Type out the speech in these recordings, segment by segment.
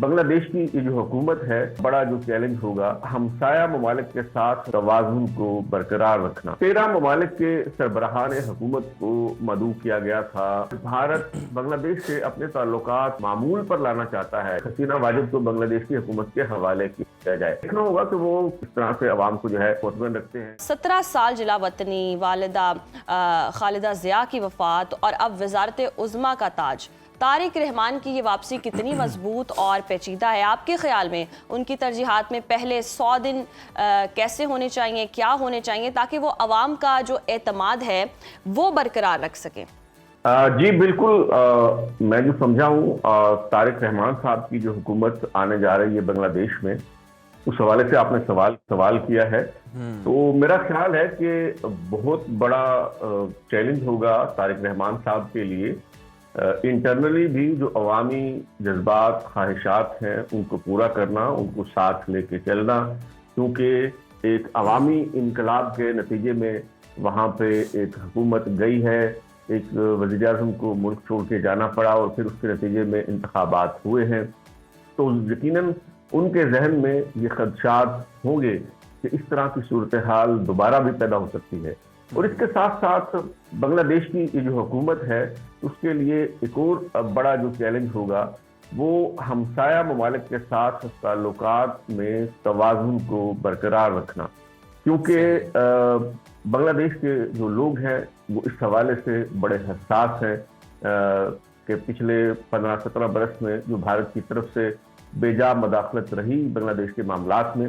बांग्लादेश की ये जो हुकूमत है, बड़ा जो चैलेंज होगा हमसाया ममालिक के साथ तवाज़ुन को बरकरार रखना। 13 ममालिक के सरबराहान हुकूमत को मदऊ किया गया था। भारत बांग्लादेश से अपने ताल्लुकात मामूल पर लाना चाहता है। हसीना वाजिद को बांग्लादेश की हुकूमत के हवाले किया जाए। देखना होगा कि वो किस तरह से अवाम को जो है मुतमईन रखते हैं। 17 साल जिला वतनी, वालिदा खालिदा ज़िया की वफात और अब वज़ारत उज़्मा का ताज। तारिक रहमान की ये वापसी कितनी मजबूत और पेचीदा है आपके ख्याल में? उनकी तरजीहात में पहले 100 दिन कैसे होने चाहिए, क्या होने चाहिए ताकि वो अवाम का जो एतमाद है वो बरकरार रख सकें? जी बिल्कुल, मैं जो समझा हूँ तारिक रहमान साहब की जो हुकूमत आने जा रही है बांग्लादेश में, उस हवाले से आपने सवाल किया है। तो मेरा ख्याल है कि बहुत बड़ा चैलेंज होगा तारिक रहमान साहब के लिए। इंटरनली भी जो अवामी जज्बात ख्वाहिशात हैं उनको पूरा करना, उनको साथ लेके चलना, क्योंकि एक अवामी इनकलाब के नतीजे में वहाँ पे एक हुकूमत गई है, एक वज़ीर आज़म को मुल्क छोड़ के जाना पड़ा और फिर उसके नतीजे में इंतखाबात हुए हैं। तो यकीनन उनके जहन में ये खदशात होंगे कि इस तरह की सूरत हाल दोबारा भी पैदा हो सकती है। और इसके साथ साथ बांग्लादेश की ये जो हुकूमत है उसके लिए एक और बड़ा जो चैलेंज होगा वो हमसाया ममालिक के साथ ताल्लुकात में तवाज़ुन को बरकरार रखना, क्योंकि बांग्लादेश के जो लोग हैं वो इस हवाले से बड़े हसास हैं कि पिछले 15-17 बरस में जो भारत की तरफ से बेजा मदाखलत रही बांग्लादेश के मामलात में,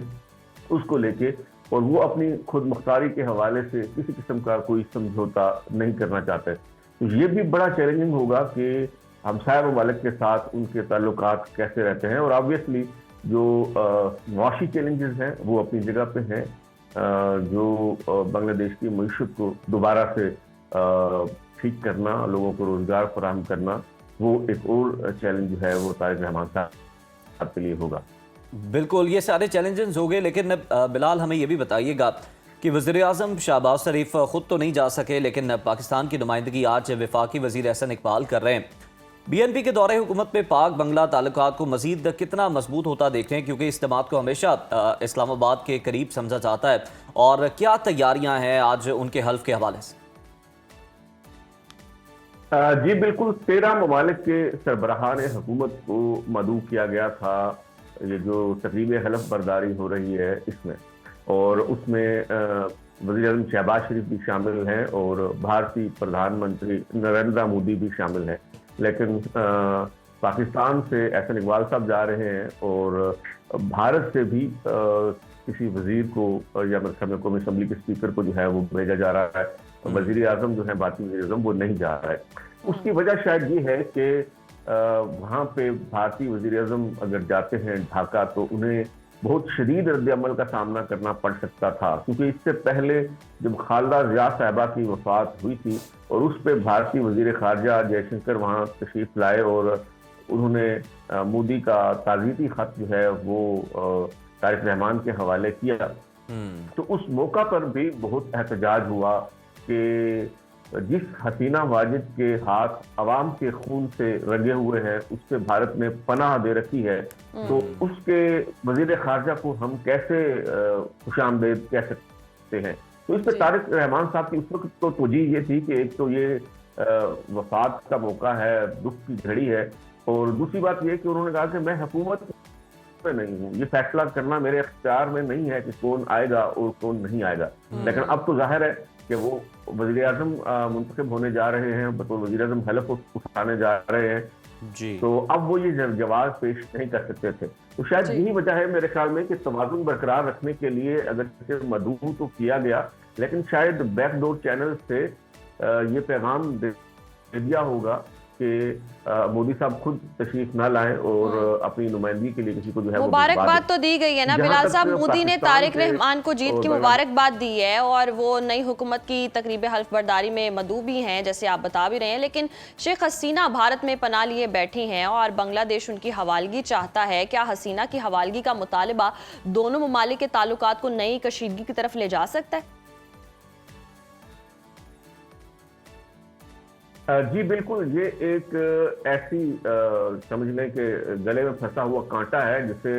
उसको लेके और वो अपनी खुद मुख्तारी के हवाले से किसी किस्म का कोई समझौता नहीं करना चाहते। तो ये भी बड़ा चैलेंजिंग होगा कि हमसाया ममालिक के साथ उनके ताल्लुकात कैसे रहते हैं। और ऑब्वियसली जो मुआशी चैलेंजेस हैं वो अपनी जगह पे हैं, जो बांग्लादेश की मईशत को दोबारा से ठीक करना, लोगों को रोजगार फराहम करना, वो एक और चैलेंज जो है वो तारिक रहमान साहब के लिए होगा। बिल्कुल, ये सारे चैलेंजेस हो गए, लेकिन बिलाल हमें ये भी बताइएगा कि वज़ीर आज़म शहबाज शरीफ ख़ुद तो नहीं जा सके, लेकिन पाकिस्तान की नुमाइंदगी आज वफाकी वज़ीर एहसन इकबाल कर रहे हैं। BNP के दौरे हुकूमत में पाक बंगला ताल्लुकात को मज़ीद कितना मजबूत होता देख रहे हैं, क्योंकि इस इज्तिमा को हमेशा इस्लामाबाद के करीब समझा जाता है, और क्या तैयारियाँ हैं आज उनके हल्फ के हवाले से? जी बिल्कुल, 13 ममालिक के सरबराहान हुकूमत को मदऊ किया गया था ये जो तकरीब हलफ बर्दारी हो रही है इसमें, और उसमें वज़ीर आज़म शहबाज शरीफ भी शामिल हैं और भारतीय प्रधानमंत्री नरेंद्र मोदी भी शामिल हैं। लेकिन पाकिस्तान से एहसन इकबाल साहब जा रहे हैं और भारत से भी किसी वज़ीर को या मतलब कौमी असम्बली के स्पीकर को जो है वो भेजा जा रहा है। वज़ीर आज़म जो है, भारतीय वज़ीर आज़म, वो नहीं जा रहा है। उसकी वजह शायद ये है कि वहाँ पे भारतीय वज़ीर आज़म अगर जाते हैं ढाका तो उन्हें बहुत शदीद रद्द-ए-अमल का सामना करना पड़ सकता था, क्योंकि इससे पहले जब खालिदा ज़िया साहिबा की वफात हुई थी और उस पर भारतीय वज़ीर ख़ारजा जयशंकर वहाँ तशरीफ़ लाए और उन्होंने मोदी का ताज़ीती ख़त जो है वो तारिक रहमान के हवाले किया, तो उस मौका पर भी बहुत एहतजाज हुआ कि जिस हसीना वाजिद के हाथ अवाम के खून से रंगे हुए हैं उस पे भारत ने पनाह दे रखी है, तो उसके वज़ीर ख़ारजा को हम कैसे खुशामदीद कह सकते हैं। तो इस पे तारिक रहमान साहब की उस वक्त तो तवज्जो ये थी कि एक तो ये वफात का मौका है, दुख की घड़ी है, और दूसरी बात ये कि उन्होंने कहा कि मैं हुकूमत में नहीं हूँ, ये फैसला करना मेरे इख्तियार में नहीं है कि कौन आएगा और कौन नहीं आएगा। लेकिन अब तो जाहिर है कि वो वज़ीर आज़म मुंतखब होने जा रहे हैं, बतौर वज़ीर आज़म हलफ उठाने जा रहे हैं जी, तो अब वो ये जवाब पेश नहीं कर सकते थे। तो शायद यही वजह है मेरे ख्याल में कि तवाज़ुन बरकरार रखने के लिए अगर मदऊ तो किया गया, लेकिन शायद बैकडोर चैनल से ये पैगाम दे दिया होगा कि मोदी साहब खुद तशरीफ ना लाएं और अपनी नुमाइंदगी के लिए किसी को जो है मुबारकबाद तो दी गई है ना बिलाल साहब। मोदी ने तारिक रहमान को जीत की मुबारकबाद दी है और वो नई हुकूमत की तकरीब हल्फ बर्दारी में मदऊ भी हैं, जैसे आप बता भी रहे हैं। लेकिन शेख हसीना भारत में पनाह लिए बैठी हैं और बांग्लादेश उनकी हवालगी चाहता है। क्या हसीना की हवालगी का मुतालबा दोनों ममालिक के ताल्लुकात को नई कशीदगी की तरफ ले जा सकता है? जी बिल्कुल, ये एक ऐसी समझ लें कि गले में फंसा हुआ कांटा है जिसे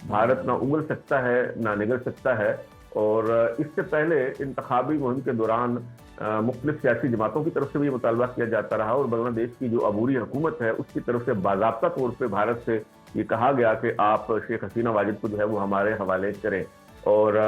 भारत ना उगल सकता है ना निगल सकता है। और इससे पहले इंतखाबी मुहिम के दौरान मुख्तलिफ सियासी जमातों की तरफ से भी ये मुतालबा किया जाता रहा और बांग्लादेश की जो अबूरी हुकूमत है उसकी तरफ से बाज़ाब्ता तौर पे भारत से ये कहा गया कि आप शेख हसीना वाजिद को जो है वो हमारे हवाले करें। और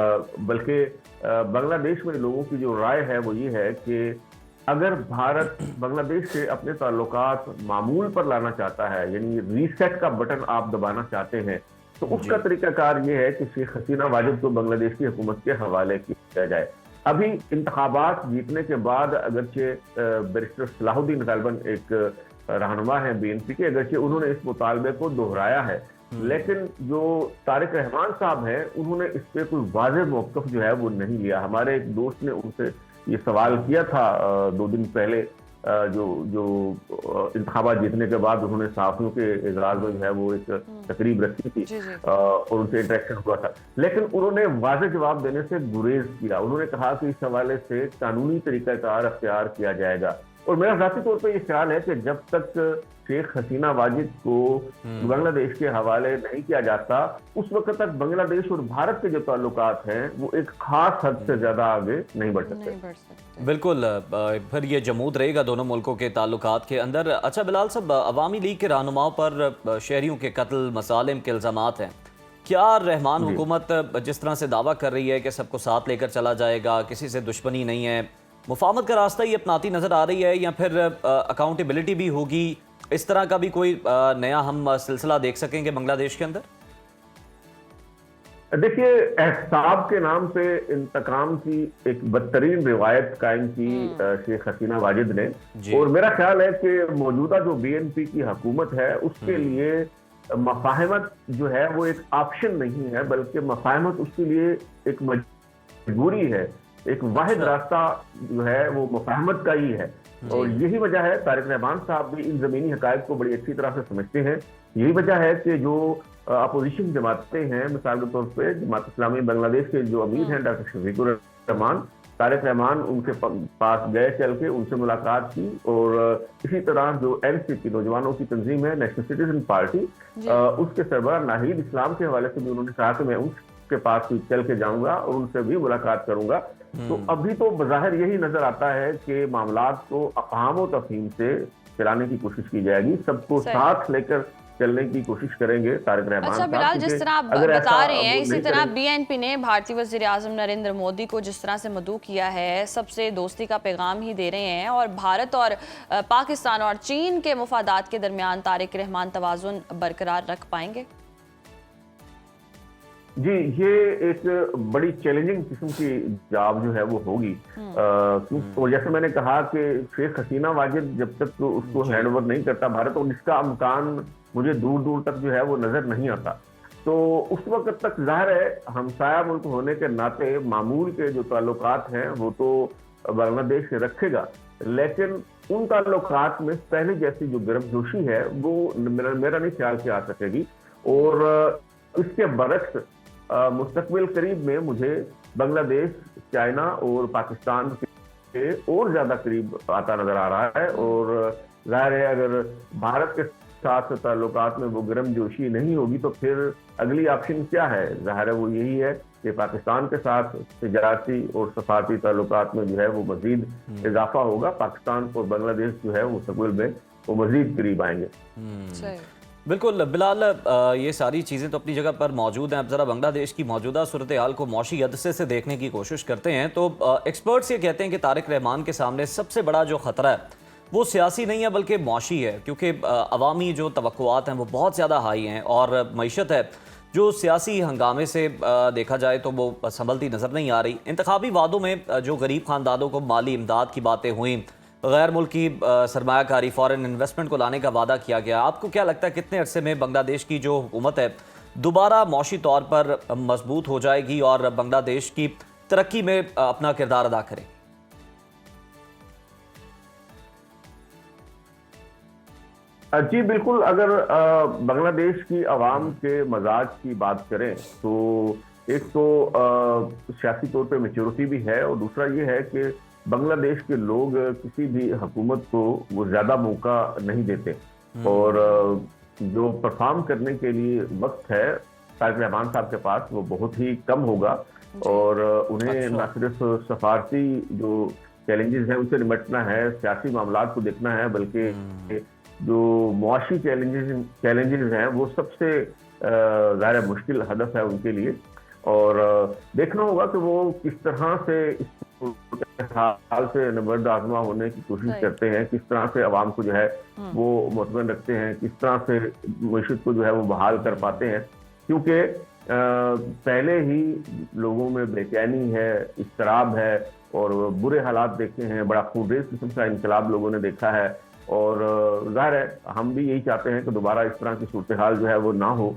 बल्कि बांग्लादेश में लोगों की जो राय है वो ये है कि अगर भारत बांग्लादेश से अपने ताल्लुकात मामूल पर लाना चाहता है, यानी रीसेट का बटन आप दबाना चाहते हैं, तो उसका तरीकाकार ये है कि शेख हसीना वाजिद को बांग्लादेश की हुकूमत के हवाले किया जाए। अभी इंतखाबात जीतने के बाद अगरचे बैरिस्टर सलाहुद्दीन गालिबन एक रहनुमा है बीएनपी के, अगरचे उन्होंने इस मुतालबे को दोहराया है, लेकिन जो तारिक रहमान साहब हैं उन्होंने इस पे कोई वाज़ेह मौक़िफ़ जो है वो नहीं लिया। हमारे एक दोस्त ने उनसे ये सवाल किया था 2 दिन पहले, जो इंतखाबात जीतने के बाद उन्होंने सहाफ़ियों के इजलास में जो है वो एक तकरीब रखी थी और उनसे इंटरेक्शन हुआ था, लेकिन उन्होंने वाज़ेह जवाब देने से गुरेज किया। उन्होंने कहा कि इस हवाले से कानूनी तरीक़ाकार अख्तियार किया जाएगा। और मेरा ज़ाती तौर पर ये ख्याल है कि जब तक शेख हसीना वाजिद को बांग्लादेश के हवाले नहीं किया जाता उस वक्त तक बांग्लादेश और भारत के जो ताल्लुकात हैं वो एक खास हद से ज्यादा आगे नहीं बढ़ सकते। बिल्कुल, फिर ये जमूद रहेगा दोनों मुल्कों के ताल्लुकात के अंदर। अच्छा बिलाल साहब, अवामी लीग के रहनुमाओं पर शहरियों के कत्ल मसालिम के इल्ज़ामात हैं, क्या रहमान हुकूमत जिस तरह से दावा कर रही है कि सबको साथ लेकर चला जाएगा, किसी से दुश्मनी नहीं है, मुफाहमत का रास्ता ये अपनाती नजर आ रही है या फिर अकाउंटेबिलिटी भी होगी, इस तरह का भी कोई नया हम सिलसिला देख सकेंगे बांग्लादेश के अंदर? देखिए, एहसाब के नाम पे इंतकाम की एक बदतरीन रिवायत कायम की शेख हसीना वाजिद ने, और मेरा ख्याल है कि मौजूदा जो बीएनपी की हुकूमत है उसके लिए मफाहमत जो है वो एक ऑप्शन नहीं है, बल्कि मफाहमत उसके लिए एक मजबूरी है। एक वाहिद रास्ता जो है वो मुफाहमत का ही है, और यही वजह है तारिक रहमान साहब भी इन जमीनी हकायक को बड़ी अच्छी तरह से समझते हैं। यही वजह है कि जो अपोजिशन जमातें हैं, मिसाल के तौर पे जमात इस्लामी बांग्लादेश के जो अमीर हैं डॉक्टर शफीकुर रहमान, तारिक रहमान उनके पास गए, चल के उनसे मुलाकात की। और इसी तरह जो एनसीपी नौजवानों की तंजीम है, नेशनल सिटीजन पार्टी, उसके सरबराह नाहिद इस्लाम के हवाले से भी उन्होंने कहा कि मैं उनके पास चल के जाऊंगा और उनसे भी मुलाकात करूंगा। तो अभी तो बज़ाहिर यही नजर आता है कि मामलात को अफ़हाम व तफ़हीम से चलाने की कोशिश की जाएगी, सबको साथ लेकर चलने की कोशिश करेंगे तारिक रहमान। अच्छा बिलाल, जिस तरह आप बता रहे हैं, इसी तरह बीएनपी ने भारतीय वज़ीर आज़म नरेंद्र मोदी को जिस तरह से मदऊ किया है, सबसे दोस्ती का पैगाम ही दे रहे हैं, और भारत और पाकिस्तान और चीन के मुफादात के दरमियान तारिक रहमान तवाज़ुन बरकरार रख पाएंगे? जी, ये एक बड़ी चैलेंजिंग किस्म की जॉब जो है वो होगी, और जैसे मैंने कहा कि शेख हसीना वाजिद जब तक तो उसको हैंड ओवर नहीं करता भारत, और इसका इम्कान मुझे दूर दूर तक जो है वो नजर नहीं आता, तो उस वक्त तक जाहिर है हमसाया मुल्क होने के नाते मामूल के जो ताल्लुकात हैं वो तो बांग्लादेश से रखेगा, लेकिन उन ताल्लुकात में पहले जैसी जो गर्मजोशी है वो मेरा नहीं ख्याल से आ सकेगी। और इसके बरक्स मुस्तकबिल करीब में मुझे बांग्लादेश चाइना और पाकिस्तान के और ज्यादा करीब आता नजर आ रहा है। और जाहिर है अगर भारत के साथ ताल्लुकात में वो गर्मजोशी नहीं होगी तो फिर अगली ऑप्शन क्या है? जाहिर है वो यही है कि पाकिस्तान के साथ तिजारती और सफारती ताल्लुकात में जो है वो मजीद इजाफा होगा, पाकिस्तान और बांग्लादेश जो है वो मुस्तकबिल में वो मजीद करीब आएंगे। बिल्कुल बिलाल, ये सारी चीज़ें तो अपनी जगह पर मौजूद हैं। अब ज़रा बांग्लादेश की मौजूदा सूरत हाल को मौशी अदसे से देखने की कोशिश करते हैं, तो एक्सपर्ट्स ये कहते हैं कि तारिक रहमान के सामने सबसे बड़ा जो ख़तरा है वो सियासी नहीं है बल्कि मौशी है, क्योंकि अवामी जो तवक्कुआत हैं वो बहुत ज़्यादा हाई हैं, और मईशत है जो सियासी हंगामे से देखा जाए तो वो संभलती नज़र नहीं आ रही। इंतखाबी वादों में जो गरीब ख़ानदानों को माली इमदाद की बातें हुई, गैर मुल्की सरमायाकारी फॉरेन इन्वेस्टमेंट को लाने का वादा किया गया, आपको क्या लगता है कितने अरसे में बांग्लादेश की जो हुकूमत है दोबारा मौशी तौर पर मजबूत हो जाएगी और बांग्लादेश की तरक्की में अपना किरदार अदा करे? जी बिल्कुल, अगर बांग्लादेश की आवाम के मजाज की बात करें तो एक तो सियासी तौर पे मैच्योरिटी भी है, और दूसरा ये है कि बांग्लादेश के लोग किसी भी हुकूमत को वो ज़्यादा मौका नहीं देते और जो परफॉर्म करने के लिए वक्त है तारिक रहमान साहब के पास वो बहुत ही कम होगा और उन्हें न सिर्फ सफारती जो चैलेंजेस हैं उनसे निपटना है, सियासी मामलात को देखना है, बल्कि जो मुआशी चैलेंजेस हैं वो सबसे ज़्यादा मुश्किल हदफ है उनके लिए और देखना होगा कि वो किस तरह से इस हाल से नबर्द आज़मा होने की कोशिश करते हैं, किस तरह से अवाम को जो है वो मुतमईन रखते हैं, किस तरह से मईशत को जो है वो बहाल कर पाते हैं, क्योंकि पहले ही लोगों में बेचैनी है, इज़्तिराब है और बुरे हालात देखे हैं, बड़ा खूनरेज़ किस्म का इनकलाब लोगों ने देखा है और ज़ाहिर है हम भी यही चाहते हैं कि दोबारा इस तरह की सूरत हाल जो है वो ना हो।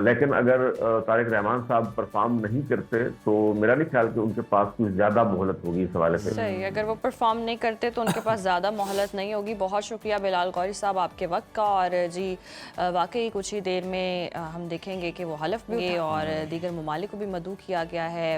लेकिन अगर तारिक रहमान साहब परफॉर्म नहीं करते तो मेरा नहीं ख्याल कि उनके पास कुछ ज़्यादा मोहलत होगी इस हवाले से। सही, अगर वो परफॉर्म नहीं करते तो उनके पास ज़्यादा मोहलत नहीं होगी। बहुत शुक्रिया बिलाल गौरी साहब आपके वक्त का। और जी वाकई कुछ ही देर में हम देखेंगे कि वो हलफ भी और दीगर ममालिक को भी मदऊ किया गया है।